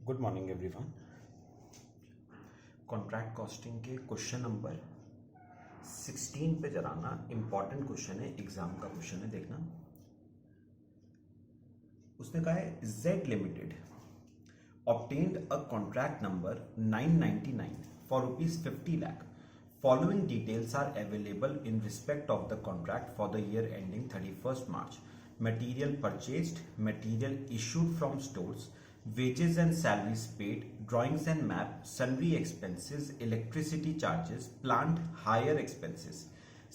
Good morning everyone. Contract costing के question number 16 पे जरा ना इंपॉर्टेंट क्वेश्चन है, एग्जाम का क्वेश्चन है, देखना। उसने कहा है Z limited obtained a contract number 999 for rupees 50 lakh. Following details are available in respect of the contract for the year ending 31st March. Material purchased, material issued from stores, wages and salaries paid, drawings and map, sundry expenses, electricity charges, plant hire expenses,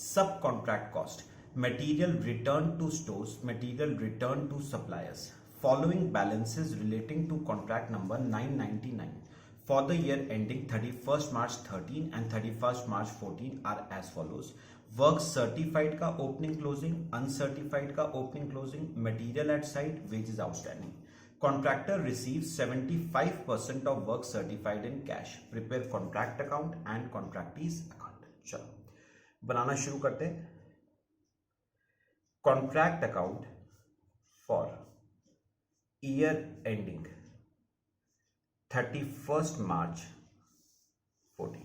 subcontract cost, material returned to stores, material returned to suppliers. Following balances relating to contract number 999 for the year ending 31st March 13 and 31st March 14 are as follows. Work certified का opening closing, uncertified का opening closing, material at site, wages outstanding. Contractor receives 75% of work certified in cash. Prepare contract account and contractees account. चलो बनाना शुरू करते हैं। Contract account for year ending 31st March 14।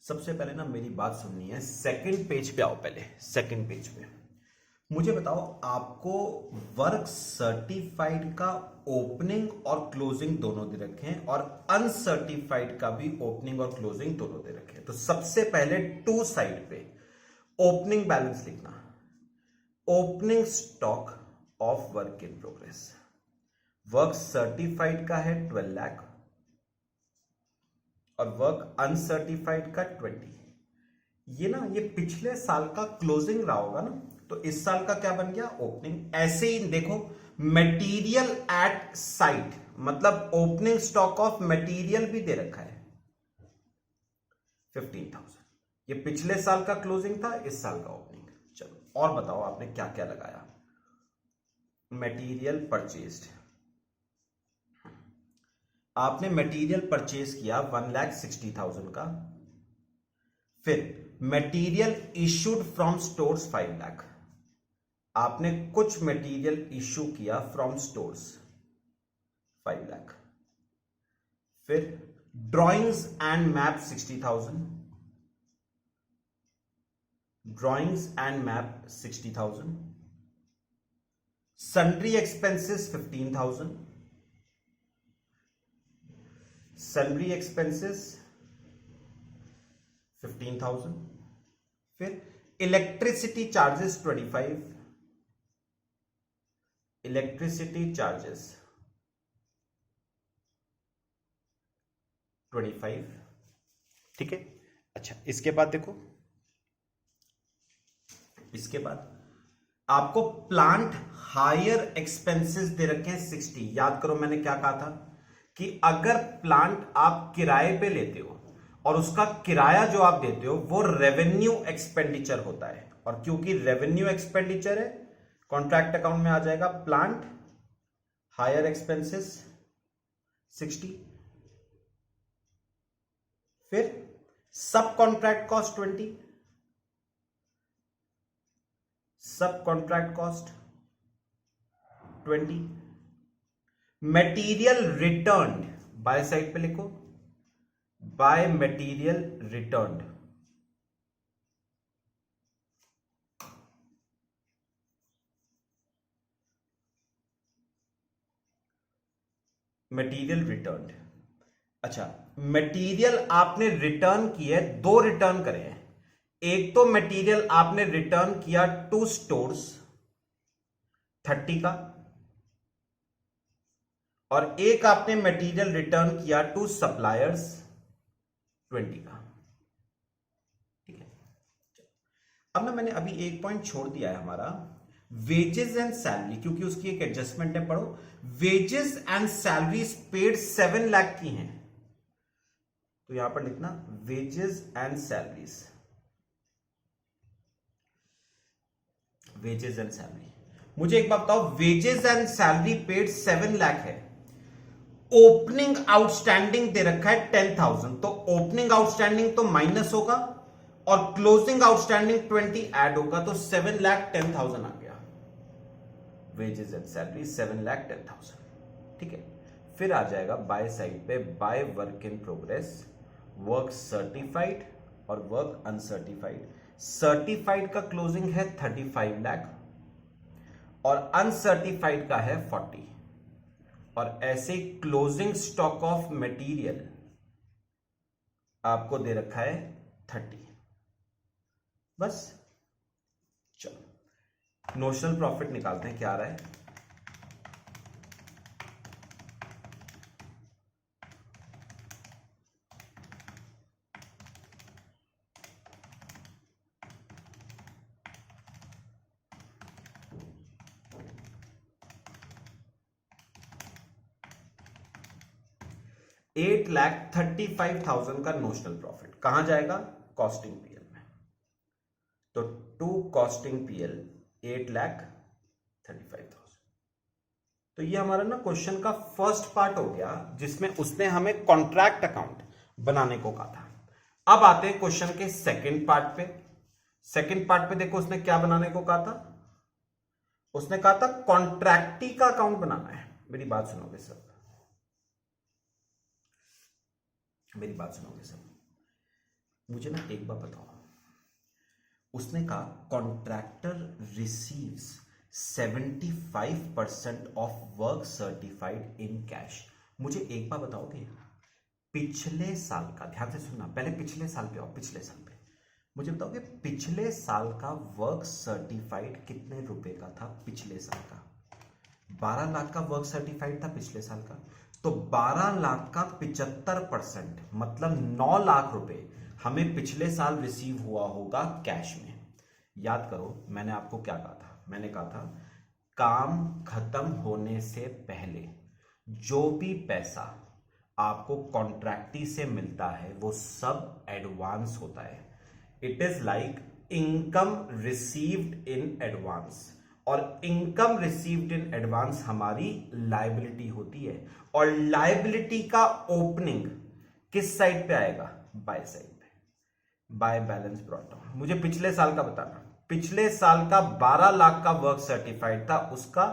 सबसे पहले ना मेरी बात सुननी है, सेकंड पेज पे आओ। पहले सेकंड पेज पे मुझे बताओ, आपको वर्क सर्टिफाइड का ओपनिंग और क्लोजिंग दोनों दे रखे हैं और अनसर्टिफाइड का भी ओपनिंग और क्लोजिंग दोनों दे रखे हैं। तो सबसे पहले टू साइड पे ओपनिंग बैलेंस लिखना। Opening stock of work in progress, work certified का है 12 लाख और वर्क अनसर्टिफाइड का 20। ये ना ये पिछले साल का क्लोजिंग रहा होगा ना, तो इस साल का क्या बन गया, ओपनिंग। ऐसे ही देखो, मटेरियल एट साइट मतलब ओपनिंग स्टॉक ऑफ मटेरियल भी दे रखा है 15,000। ये पिछले साल का क्लोजिंग था, इस साल का ओपनिंग। चलो और बताओ आपने क्या क्या लगाया। मटेरियल परचेज्ड, आपने मटेरियल परचेज किया 1,60,000 का। फिर material issued from stores 5 lakh, आपने कुछ मटेरियल इश्यू किया फ्रॉम स्टोर्स 5 लाख। फिर drawings and map 60,000, drawings and map 60,000। Sundry expenses 15,000, sundry expenses 15,000। फिर इलेक्ट्रिसिटी चार्जेस 25, इलेक्ट्रिसिटी चार्जेस 25। ठीक है। अच्छा, इसके बाद देखो, इसके बाद आपको प्लांट हायर एक्सपेंसेस दे रखे हैं 60। याद करो मैंने क्या कहा था कि अगर प्लांट आप किराए पे लेते हो और उसका किराया जो आप देते हो वो रेवेन्यू एक्सपेंडिचर होता है, और क्योंकि रेवेन्यू एक्सपेंडिचर है कॉन्ट्रैक्ट अकाउंट में आ जाएगा प्लांट हायर एक्सपेंसेस 60। फिर सब कॉन्ट्रैक्ट कॉस्ट 20, सब contract cost 20। Material returned, by side पे लिखो, by material returned, material returned. अच्छा, मटेरियल आपने रिटर्न किए, दो रिटर्न करे हैं। एक तो मटेरियल आपने रिटर्न किया टू स्टोर्स 30 का, और एक आपने मटेरियल रिटर्न किया टू सप्लायर्स 20 का। ठीक है। अब ना मैंने अभी एक पॉइंट छोड़ दिया है हमारा, वेजेस एंड सैलरी, क्योंकि उसकी एक एडजस्टमेंट है। पढ़ो, wages and salaries paid 7 lakh की हैं, तो यहां पर लिखना wages and salaries, wages and salary. मुझे एक बात बताओ, wages and salary paid 7 lakh है, ओपनिंग आउटस्टैंडिंग दे रखा है 10,000, तो ओपनिंग आउटस्टैंडिंग तो माइनस होगा और क्लोजिंग आउटस्टैंडिंग 20 ऐड होगा, तो 7,10,000 आ गया। Wages and salary 7,10,000। ठीक है, फिर आ जाएगा बाय साइड पे by work in progress, work certified और वर्क अनसर्टिफाइड। सर्टिफाइड का क्लोजिंग है 35 लाख और अनसर्टिफाइड का है 40, और ऐसे क्लोजिंग स्टॉक ऑफ मटेरियल आपको दे रखा है 30। बस चलो नोशनल प्रॉफिट निकालते हैं, क्या आ रहा है। $8,35,000 का नोशनल प्रॉफिट कहां जाएगा, कॉस्टिंग पीएल में। तो टू कॉस्टिंग पीएल 8,35,000। तो ये हमारा ना क्वेश्चन का फर्स्ट पार्ट हो गया, जिसमें उसने हमें कॉन्ट्रैक्ट अकाउंट बनाने को कहा था। अब आते हैं क्वेश्चन के सेकंड पार्ट पे। सेकंड पार्ट पे देखो उसने क्या बनाने को कहा था, उसने कहा था कॉन्ट्रैक्टी का अकाउंट बनाना है। मेरी बात सुनोगे सब, मेरी बात सुनोगे सब। मुझे ना एक बार बताओ, उसने कहा contractor receives 75% of work certified in cash. मुझे एक बार बताओगे पिछले साल का, ध्यान से सुनना, पहले पिछले साल पे आओ, पिछले साल पे मुझे बताओगे पिछले साल का वर्क सर्टिफाइड कितने रुपए का था। पिछले साल का 12 लाख का वर्क सर्टिफाइड था पिछले साल का, तो 12 लाख का 75% मतलब 9 लाख रुपए हमें पिछले साल रिसीव हुआ होगा कैश में। याद करो मैंने आपको क्या कहा था, मैंने कहा था काम खत्म होने से पहले जो भी पैसा आपको कॉन्ट्रैक्टी से मिलता है वो सब एडवांस होता है। It is like income received in advance, और इनकम रिसीव्ड इन एडवांस हमारी लायबिलिटी होती है, और लायबिलिटी का ओपनिंग किस साइड पे आएगा, बाय साइड पे, बाय बैलेंस ब्रॉट डाउन। मुझे पिछले साल का बताना, पिछले साल का 12 लाख का वर्क सर्टिफाइड था, उसका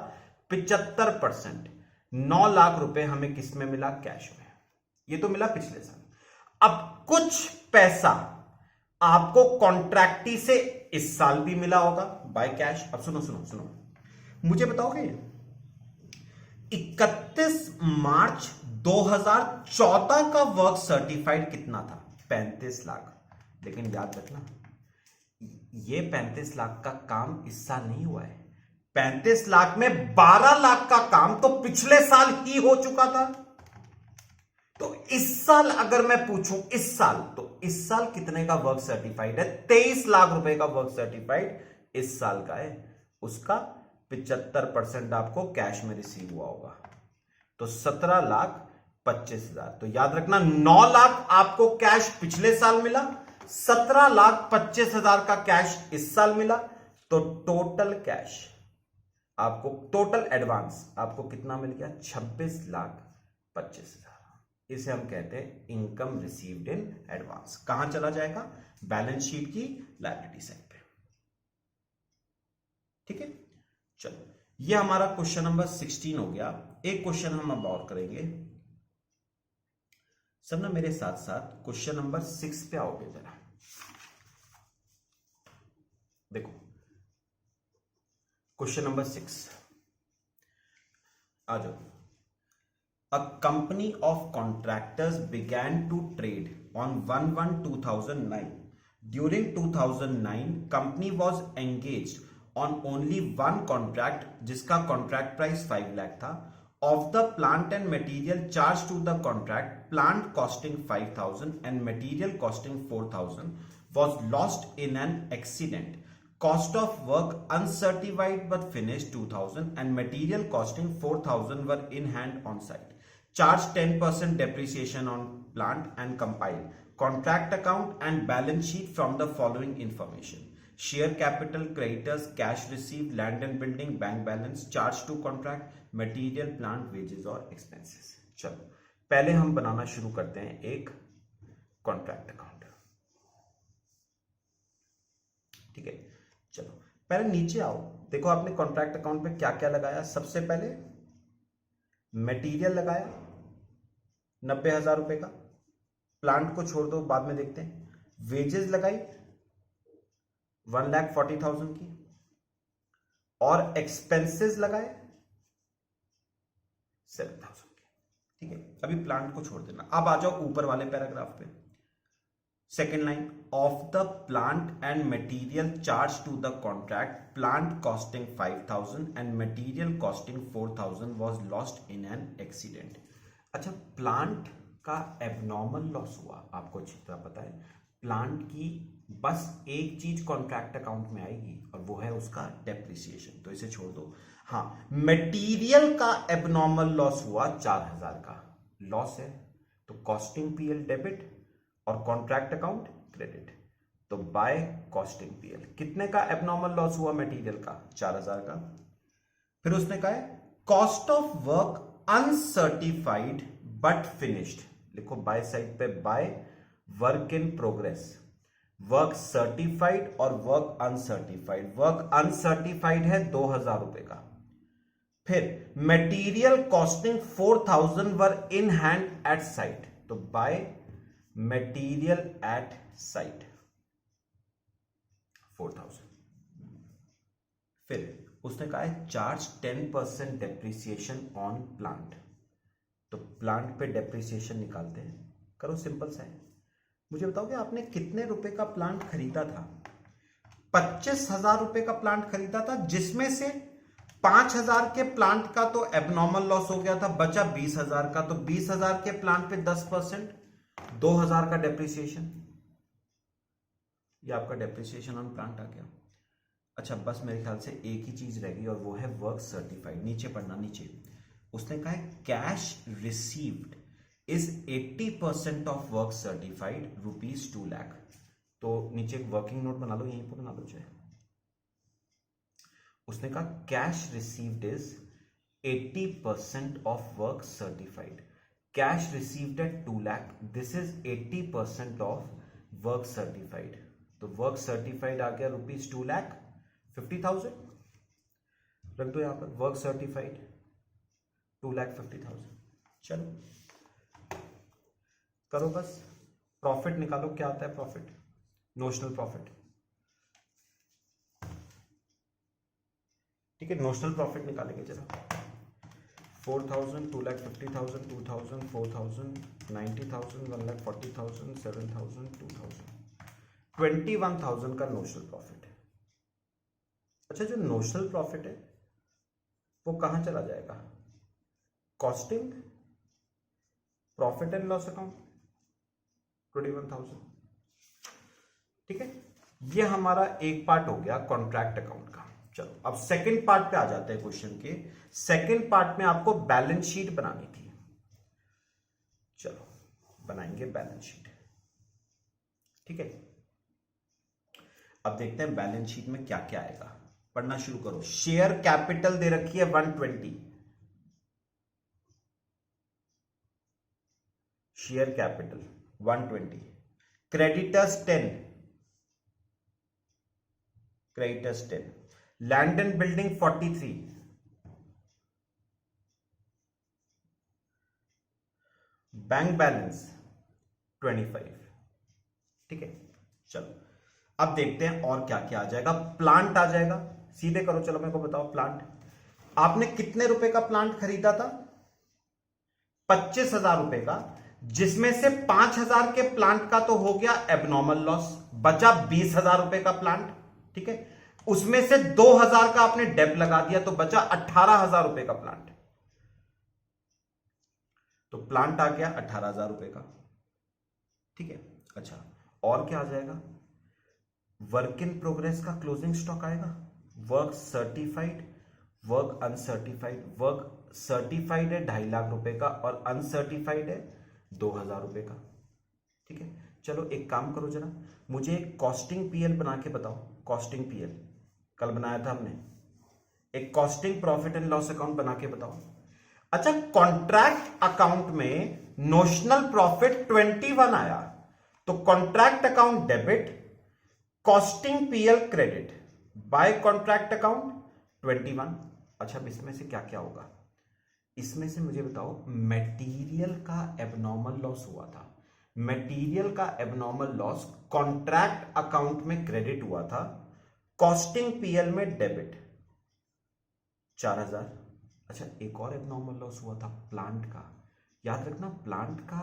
75% 9 लाख रुपए हमें किस में मिला, कैश में। ये तो मिला पिछले साल। अब कुछ पैसा आपको कॉन्ट्रैक्टी से इस साल भी मिला होगा बाय कैश। अब सुनो सुनो सुनो, मुझे बताओगे 31 मार्च 2014 का वर्क सर्टिफाइड कितना था, 35 लाख। लेकिन याद रखना ये 35 लाख का काम इस साल नहीं हुआ है। 35 लाख में 12 लाख का काम तो पिछले साल ही हो चुका था। तो इस साल अगर मैं पूछूं इस साल, तो इस साल कितने का वर्क सर्टिफाइड है, 23 लाख रुपए का वर्क सर्टिफाइड इस साल का है, उसका 75% आपको कैश में रिसीव हुआ होगा, तो 17,25,000। तो याद रखना 9 लाख आपको कैश पिछले साल मिला, 17,25,000 का कैश इस साल मिला, तो टोटल कैश आपको, टोटल एडवांस आपको कितना मिल गया, 26,25,000। इसे हम कहते हैं इनकम रिसीव्ड इन एडवांस। कहां चला जाएगा, बैलेंस शीट की लायबिलिटी साइड पे। ठीक है, चलो ये हमारा क्वेश्चन नंबर 16 हो गया। एक क्वेश्चन हम अब और करेंगे, सब ना मेरे साथ साथ क्वेश्चन नंबर 6 पे आओगे जरा। देखो क्वेश्चन नंबर 6 आ जाओ। A company of contractors began to trade on 1/1/2009. During 2009, company was engaged on only one contract, जिसका contract price 5 lakh था. Of the plant and material charged to the contract, plant costing 5,000 and material costing 4,000 was lost in an accident. Cost of work uncertified but finished 2,000 and material costing 4,000 were in hand on site. Charge 10% depreciation on plant and compile contract account and balance sheet from the following information: share capital, creditors, cash received, land and building, bank balance, charge to contract, material, plant, wages और expenses। चलो पहले हम बनाना शुरू करते हैं एक contract account. ठीक है, चलो पहले नीचे आओ, देखो आपने कॉन्ट्रैक्ट अकाउंट पे क्या क्या लगाया। सबसे पहले मटेरियल लगाया 90,000 रुपए का, प्लांट को छोड़ दो बाद में देखते हैं। वेजेस लगाई 1,40,000 की, और एक्सपेंसेस लगाए 7,000 के। ठीक है, अभी प्लांट को छोड़ देना। अब आ जाओ ऊपर वाले पैराग्राफ पे, second line, of the plant and material charge to the contract, plant costing 5,000 and material costing 4,000 was lost in an accident. अच्छा, प्लांट का एबनॉर्मल लॉस हुआ, आपको अच्छी तरह पता है। प्लांट की बस एक चीज कॉन्ट्रैक्ट अकाउंट में आएगी और वो है उसका डेप्रिसिएशन, तो इसे छोड़ दो। हाँ, मटेरियल का एबनॉर्मल लॉस हुआ 4,000 का लॉस है, तो कॉस्टिंग पीएल डेबिट और कॉन्ट्रैक्ट अकाउंट क्रेडिट, तो बाय कॉस्टिंग पीएल। कितने का एबनॉर्मल लॉस हुआ मटेरियल का? 4,000 का। फिर उसने कहा है cost of work uncertified but finished, लिखो बाय साइड पे, by work in progress, work certified और वर्क अनसर्टिफाइड। वर्क अनसर्टिफाइड है 2,000 रुपए का। फिर material costing 4,000 were in hand eight site, तो बाय मटेरियल एट साइट 4,000। फिर उसने कहा है चार्ज 10% डेप्रिसिएशन ऑन प्लांट, तो प्लांट पे डेप्रिसिएशन निकालते हैं। करो, सिंपल सा है। मुझे बताओगे आपने कितने रुपए का प्लांट खरीदा था? 25,000 रुपए का प्लांट खरीदा था, जिसमें से 5,000 के प्लांट का तो एबनॉर्मल लॉस हो गया था, बचा 20,000 का, तो 20,000 के प्लांट पे 10%, 2,000 का डेप्रिसिएशन। ये आपका डेप्रिसिएशन ऑन प्लांट आ गया। अच्छा, बस मेरे ख्याल से एक ही चीज रह गई और वो है वर्क सर्टिफाइड। नीचे पढ़ना, नीचे उसने कहा है cash received is 80% of work certified ₹2 lakh. तो नीचे एक वर्किंग नोट बना लो, यहीं पर बना लो चाहे। उसने कहा cash received is 80% of work certified. Cash received at 2 lakh, this is 80% of work certified. तो वर्क सर्टिफाइड आ गया ₹2 लाख 50,000, रख दो यहां पर वर्क सर्टिफाइड 2,50,000। चलो करो, बस प्रॉफिट निकालो। क्या आता है प्रॉफिट? Notional profit. ठीक है, नोशनल प्रॉफिट निकालेंगे जरा। 4,000, 2,50,000, 2,000, 4,000, 90,000, 1,40,000, 7,000, 2,000, 21,000 का नोशनल प्रॉफिट है। अच्छा, जो नोशनल प्रॉफिट है वो कहां चला जाएगा? Costing, profit and loss account, 21,000। ठीक है, ये हमारा एक पार्ट हो गया कॉन्ट्रैक्ट अकाउंट का। चलो अब सेकंड पार्ट पे आ जाते हैं क्वेश्चन के। सेकंड पार्ट में आपको बैलेंस शीट बनानी थी। चलो बनाएंगे बैलेंस शीट। ठीक है, अब देखते हैं बैलेंस शीट में क्या क्या आएगा। पढ़ना शुरू करो। शेयर कैपिटल दे रखी है 120, share capital 120, creditors 10, creditors 10, land and building 43, bank balance 25। ठीक है, चलो अब देखते हैं और क्या क्या आ जाएगा। प्लांट आ जाएगा, सीधे करो। चलो मेरे को बताओ, प्लांट आपने कितने रुपए का प्लांट खरीदा था? 25,000 रुपए का, जिसमें से 5,000 के प्लांट का तो हो गया एबनॉर्मल लॉस, बचा 20,000 रुपए का प्लांट। ठीक है, उसमें से 2,000 का आपने डेप लगा दिया, तो बचा 18,000 रुपए का प्लांट। तो प्लांट आ गया 18,000 रुपए का। ठीक है, अच्छा और क्या आ जाएगा? वर्क इन प्रोग्रेस का क्लोजिंग स्टॉक आएगा, work certified, work uncertified. Work certified है 2.5 लाख रुपए का और अनसर्टिफाइड है 2,000 रुपए का। ठीक है, चलो एक काम करो जरा, मुझे एक कॉस्टिंग पीएल बना के बताओ। कॉस्टिंग पीएल कल बनाया था हमने, एक costing profit and loss account बना के बताओ। अच्छा, कॉन्ट्रैक्ट अकाउंट में नोशनल प्रॉफिट 21 आया, तो contract account debit, costing PL credit, by contract account 21। अच्छा, अब इसमें से क्या क्या होगा, इसमें से मुझे बताओ, मटेरियल का एबनॉर्मल लॉस हुआ था, मटेरियल का एबनॉर्मल लॉस कॉन्ट्रैक्ट अकाउंट में क्रेडिट हुआ था, कॉस्टिंग पीएल में डेबिट 4000। अच्छा, एक और एबनॉर्मल लॉस हुआ था प्लांट का, याद रखना प्लांट का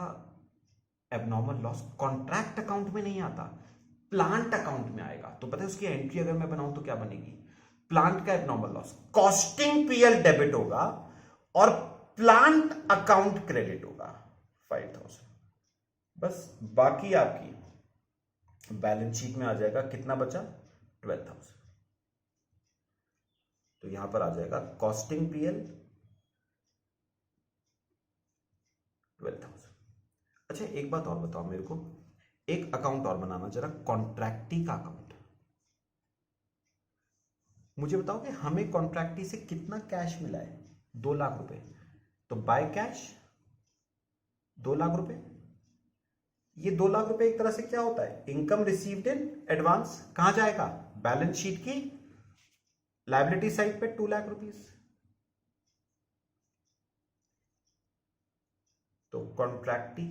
एबनॉर्मल लॉस कॉन्ट्रैक्ट अकाउंट में नहीं आता, प्लांट अकाउंट में आएगा। तो पता है उसकी एंट्री अगर मैं बनाऊं तो क्या बनेगी, प्लांट का abnormal loss costing PL debit होगा और प्लांट अकाउंट क्रेडिट होगा 5000। बस बाकी आपकी बैलेंस शीट में आ जाएगा, कितना बचा 12000। तो यहां पर आ जाएगा कॉस्टिंग पीएल 12000। अच्छा, एक बात और बताओ मेरे को, एक अकाउंट और बनाना जरा, कॉन्ट्रैक्टी का अकाउंट। मुझे बताओ कि हमें कॉन्ट्रैक्टी से कितना कैश मिला है, 2 लाख रुपए। तो बाय कैश 2 लाख रुपए, ये 2 लाख रुपए एक तरह से क्या होता है, इनकम रिसीव्ड इन एडवांस। कहां जाएगा, बैलेंस शीट की लायबिलिटी साइड पे 2 लाख रुपीस। तो कॉन्ट्रैक्टी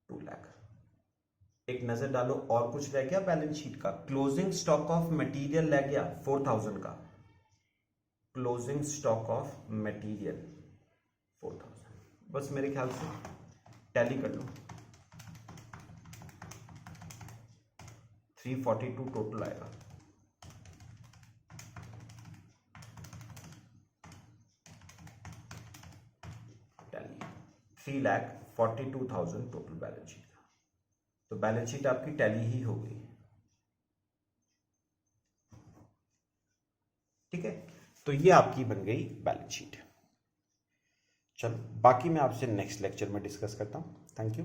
2 लाख। एक नजर डालो और कुछ रह गया बैलेंस शीट का, क्लोजिंग स्टॉक ऑफ मटेरियल रह गया 4000 का, क्लोजिंग स्टॉक ऑफ मटेरियल 4000। बस मेरे ख्याल से टैली कर लो, 342 टोटल आएगा। टैली 3,42,000 टोटल बैलेंस शीट का। तो बैलेंस शीट आपकी टैली ही हो गई। ठीक है, तो ये आपकी बन गई बैलेंस शीट। चलो बाकी मैं आपसे नेक्स्ट लेक्चर में डिस्कस करता हूं। Thank you.